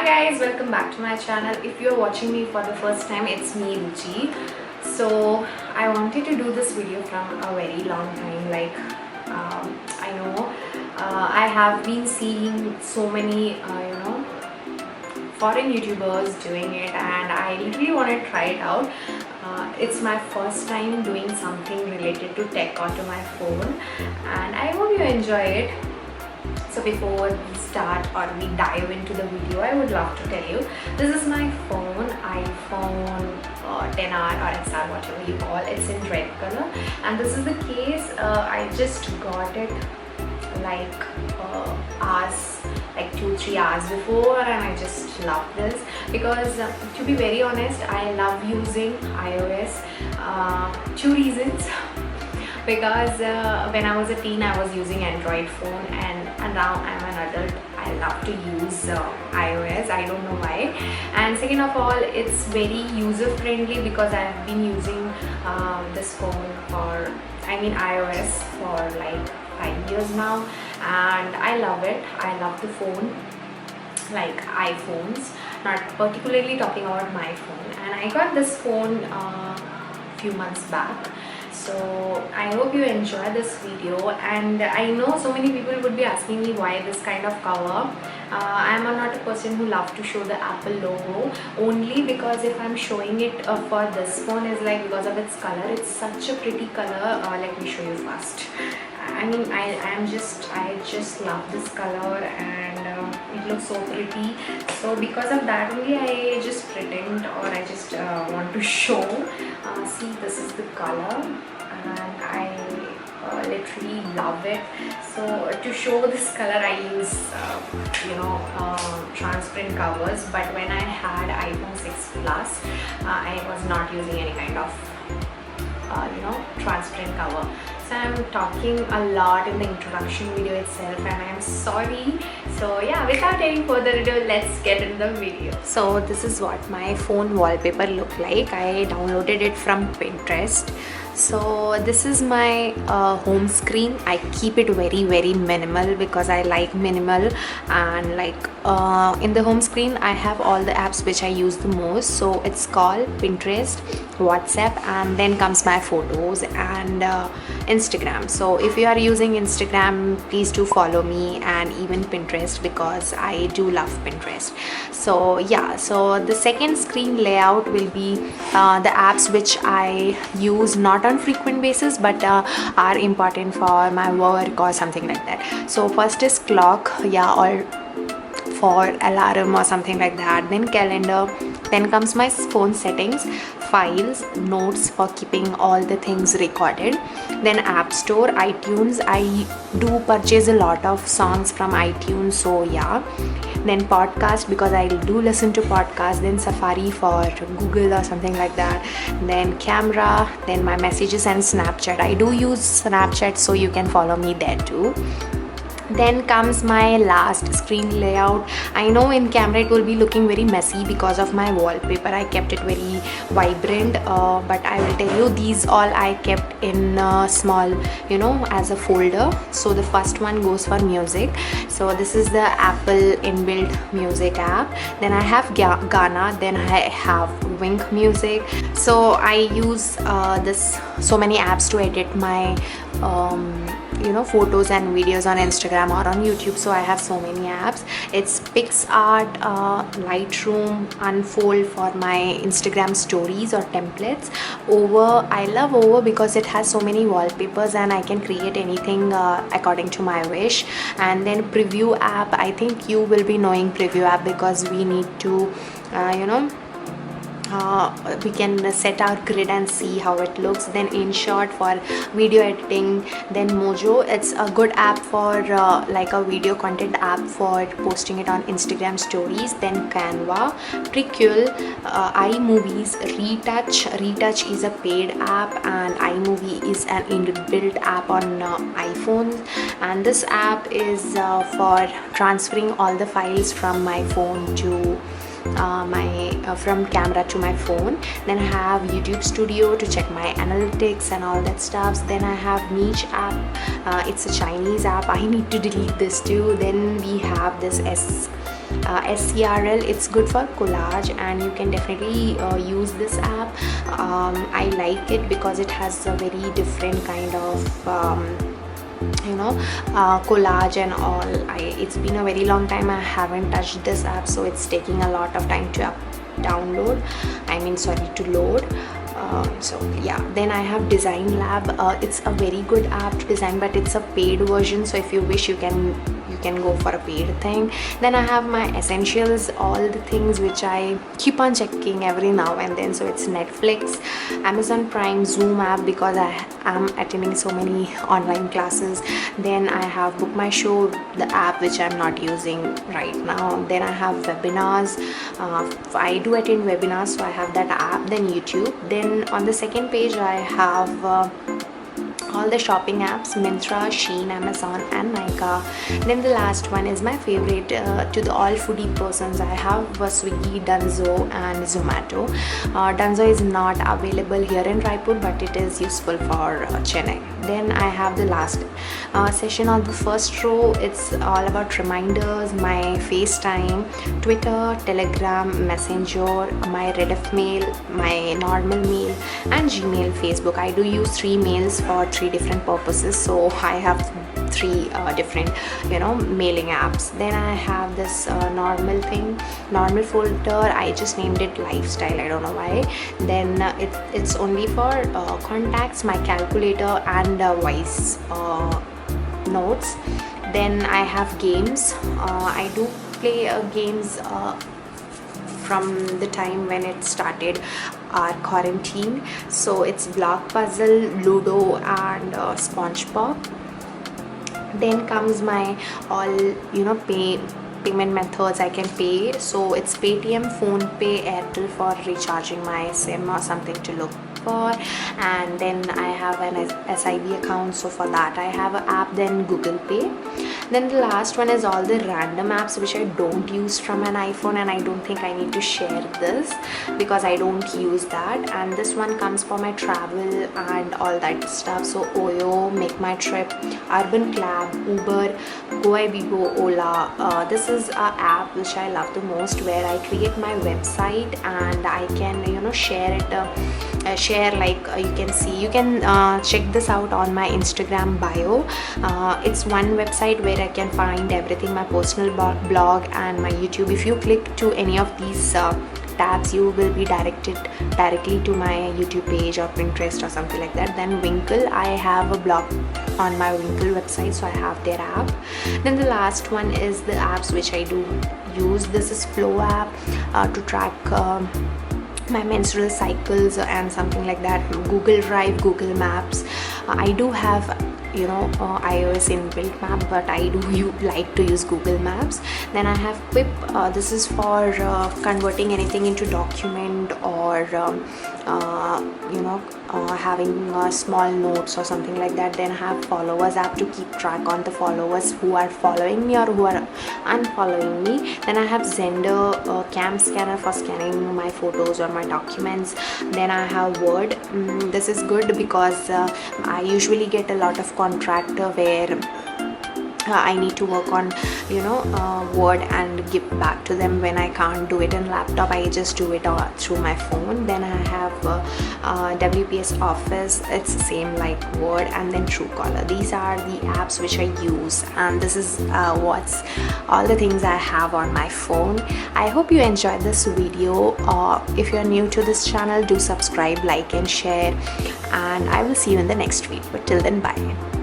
Hi guys, welcome back to my channel. If you're watching me for the first time, it's me Ruchi. So I wanted to do this video from a very long time. I know I have been seeing so many foreign YouTubers doing it, and I literally want to try it out. It's my first time doing something related to tech onto my phone, and I hope you enjoy it. So before we start or we dive into the video, I would love to tell you, this is my phone, iPhone 10R or XR, whatever you call. It's in red color, and this is the case. I just got it like hours, like 2-3 hours before, and I just love this because to be very honest, I love using iOS. Two reasons. Because when I was a teen, I was using Android phone, and now I'm an adult, I love to use iOS. I don't know why. And second of all, it's very user friendly because I have been using this phone for, iOS for like 5 years now, and I love it. I love the phone, like iPhones, not particularly talking about my phone. And I got this phone few months back. So I hope you enjoy this video, and I know so many people would be asking me why this kind of cover. I'm not a person who loves to show the Apple logo, only because if I'm showing it for this phone is like because of its color. It's such a pretty color. Let me show you first. I just love this color, and it looks so pretty. So because of that only, I just pretend, or I just want to show. See, this is the color, and I literally love it. So to show this color, I use transparent covers. But when I had iPhone 6 Plus, I was not using any kind of transparent cover. So I'm talking a lot in the introduction video itself, and I'm sorry. So yeah, without any further ado, let's get into the video. So this is what my phone wallpaper look like. I downloaded it from Pinterest. So this is my home screen. I keep it very minimal because I like minimal, and like in the home screen I have all the apps which I use the most. So it's called Pinterest, WhatsApp, and then comes my photos and Instagram. So if you are using Instagram, please do follow me, and even Pinterest because I do love Pinterest. So yeah, so the second screen layout will be the apps which I use not on frequent basis but are important for my work or something like that. So first is clock, or for alarm or something like that, then calendar, then comes my phone settings, files, notes for keeping all the things recorded, then app store, iTunes. I do purchase a lot of songs from iTunes, so yeah, then podcast because I do listen to podcasts, then Safari for Google or something like that, then camera, then my messages and Snapchat. I do use Snapchat, so you can follow me there too. Then comes my last screen layout. I know in camera it will be looking very messy because of my wallpaper. I kept it very vibrant, but I will tell you, these all I kept in small, as a folder. So the first one goes for music. So this is the Apple inbuilt music app. Then I have Ghana. Then I have Wink Music. So I use so many apps to edit my photos and videos on Instagram or on YouTube. So I have so many apps. It's PixArt, Lightroom, Unfold for my Instagram stories or templates. I love Over because it has so many wallpapers and I can create anything according to my wish. And then Preview app. I think you will be knowing Preview app because we need to we can set our grid and see how it looks. Then InShot for video editing. Then Mojo, it's a good app for like a video content app for posting it on Instagram stories. Then Canva, Precule, iMovies, Retouch is a paid app, and iMovie is an inbuilt app on iPhone, and this app is for transferring all the files from my phone to from camera to my phone. Then I have YouTube Studio to check my analytics and all that stuff. Then I have Niche app. It's a Chinese app. I need to delete this too. Then we have this SCRL. It's good for collage, and you can definitely use this app. I like it because it has a very different kind of collage and all. It's been a very long time I haven't touched this app, so it's taking a lot of time to to load. So yeah, then I have Design Lab. It's a very good app to design, but it's a paid version, so if you wish, you can go for a paid thing. Then I have my essentials, all the things which I keep on checking every now and then. So it's Netflix, Amazon Prime, Zoom app because I am attending so many online classes. Then I have Book My Show, the app which I'm not using right now. Then I have webinars. I do attend webinars, so I have that app. Then YouTube. Then on the second page I have all the shopping apps: Myntra, Shein, Amazon and Nykaa. Then the last one is my favorite to the all foodie persons. I have Swiggy, Dunzo and Zomato. Dunzo is not available here in Raipur, but it is useful for Chennai. Then I have the last session on the first row. It's all about reminders, my FaceTime, Twitter, Telegram, Messenger, my Rediff mail, my normal mail and Gmail, Facebook. I do use 3 mails for 3 different purposes, so I have 3 different mailing apps. Then I have this normal folder. I just named it lifestyle, I don't know why. Then it's only for contacts, my calculator and voice notes. Then I have games. I do play games from the time when it started our quarantine. So it's Block Puzzle, Ludo and SpongeBob. Then comes my all payment methods I can pay. So it's Paytm, PhonePe, Airtel for recharging my SIM or something to look for. And then I have an SIB account, so for that I have an app. Then Google Pay. Then the last one is all the random apps which I don't use from an iPhone, and I don't think I need to share this because I don't use that. And this one comes for my travel and all that stuff. So Oyo, Make My Trip, Urban Club, Uber, Goibibo, Ola. This is an app which I love the most, where I create my website and I can share it. You can check this out on my Instagram bio. It's one website where I can find everything, my personal blog and my YouTube. If you click to any of these tabs, you will be directed directly to my YouTube page or Pinterest or something like that. Then Winkle, I have a blog on my Winkle website, so I have their app. Then the last one is the apps which I do use. This is Flow app to track my menstrual cycles and something like that. Google Drive, Google Maps. I do have iOS inbuilt map, but I do like to use Google Maps. Then I have Quip. This is for converting anything into document or having small notes or something like that. Then I have Followers app to keep track on the followers who are following me or who are unfollowing me. Then I have Zender Cam Scanner for scanning my photos or my documents. Then I have Word. This is good because I usually get a lot of contract where I need to work on Word and give back to them when I can't do it in laptop. I just do it through my phone. Then I have WPS Office. It's the same like Word. And then Truecaller. These are the apps which I use, and this is what's all the things I have on my phone. I hope you enjoyed this video. If you're new to this channel, do subscribe, like and share, and I will see you in the next video. But till then, bye.